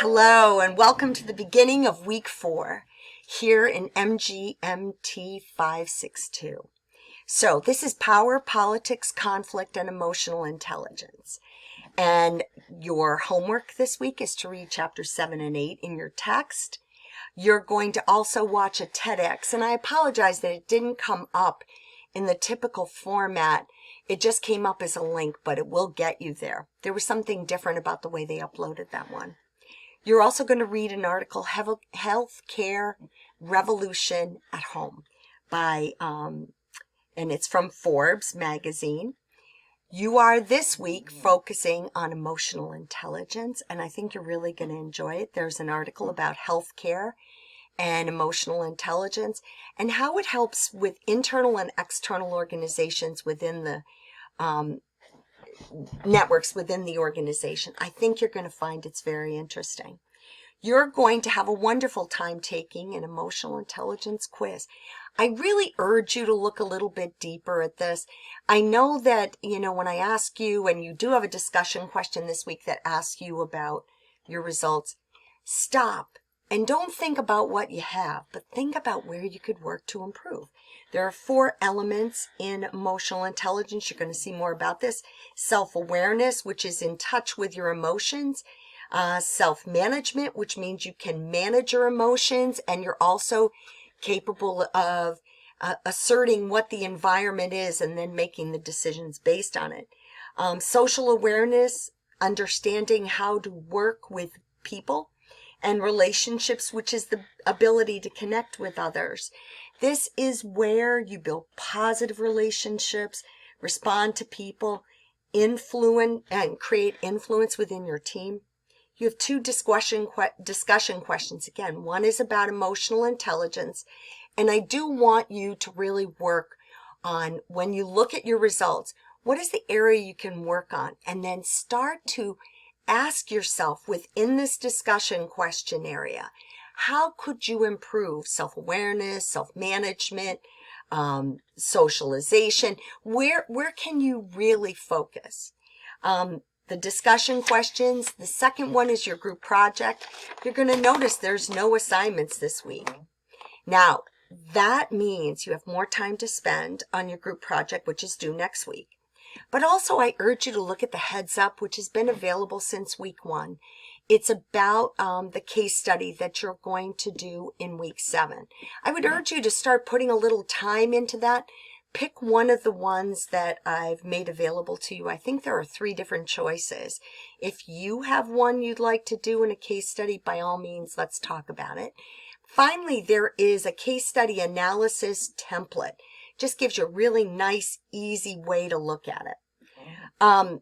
Hello, and welcome to the beginning of week 4 here in MGMT 562. So this is Power, Politics, Conflict, and Emotional Intelligence. And your homework this week is to read chapters 7 and 8 in your text. You're going to also watch a TEDx, and I apologize that it didn't come up in the typical format. It just came up as a link, but it will get you there. There was something different about the way they uploaded that one. You're also going to read an article, Healthcare Revolution at Home, by, and it's from Forbes magazine. You are this week focusing on emotional intelligence, and I think you're really going to enjoy it. There's an article about healthcare and emotional intelligence and how it helps with internal and external organizations within the networks within the organization. I think you're going to find it's very interesting. You're going to have a wonderful time taking an emotional intelligence quiz. I really urge you to look a little bit deeper at this. I know that, when I ask you, and you do have a discussion question this week that asks you about your results, stop and don't think about what you have, but think about where you could work to improve. There are 4 elements in emotional intelligence. You're going to see more about this. Self-awareness, which is in touch with your emotions. Self-management, which means you can manage your emotions, and you're also capable of asserting what the environment is and then making the decisions based on it. Social awareness, understanding how to work with people, and relationships, which is the ability to connect with others. This is where you build positive relationships, respond to people, influence and create influence within your team. You have 2 discussion questions. Again, one is about emotional intelligence, and I do want you to really work on, when you look at your results, what is the area you can work on, and then start to ask yourself within this discussion question area, how could you improve self-awareness, self-management, socialization? Where can you really focus? The discussion questions. The second one is your group project. You're going to notice there's no assignments this week. Now, that means you have more time to spend on your group project, which is due next week. But also, I urge you to look at the heads up, which has been available since week 1. It's about the case study that you're going to do in week 7. I would urge you to start putting a little time into that. Pick one of the ones that I've made available to you. I think there are 3 different choices. If you have one you'd like to do in a case study, by all means, let's talk about it. Finally, there is a case study analysis template. Just gives you a really nice, easy way to look at it.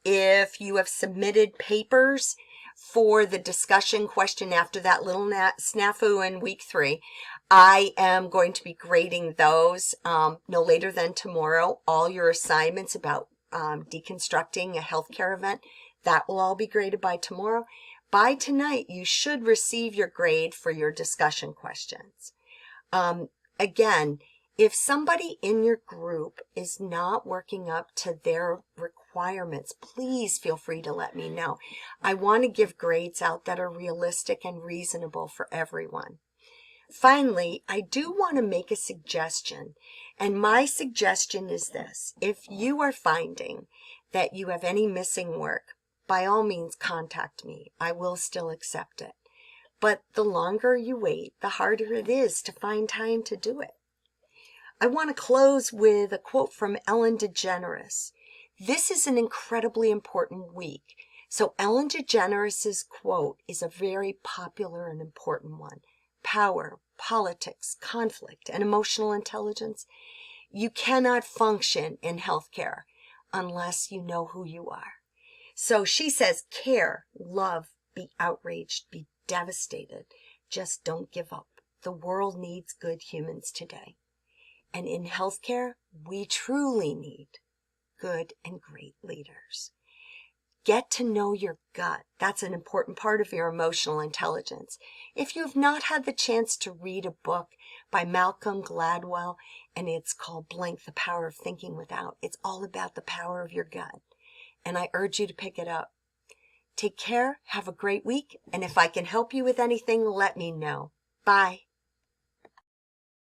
If you have submitted papers for the discussion question after that little snafu in week 3, I am going to be grading those no later than tomorrow. All your assignments about deconstructing a healthcare event, that will all be graded by tomorrow. By tonight, you should receive your grade for your discussion questions. Again, if somebody in your group is not working up to their requirements, please feel free to let me know. I want to give grades out that are realistic and reasonable for everyone. Finally, I do want to make a suggestion, and my suggestion is this. If you are finding that you have any missing work, by all means contact me. I will still accept it. But the longer you wait, the harder it is to find time to do it. I want to close with a quote from Ellen DeGeneres. This is an incredibly important week. So Ellen DeGeneres' quote is a very popular and important one. Power, politics, conflict, and emotional intelligence. You cannot function in healthcare unless you know who you are. So she says, care, love, be outraged, be devastated. Just don't give up. The world needs good humans today. And in healthcare, we truly need good and great leaders. Get to know your gut. That's an important part of your emotional intelligence. If you have not had the chance to read a book by Malcolm Gladwell, and it's called Blank, The Power of Thinking Without, it's all about the power of your gut. And I urge you to pick it up. Take care. Have a great week. And if I can help you with anything, let me know. Bye.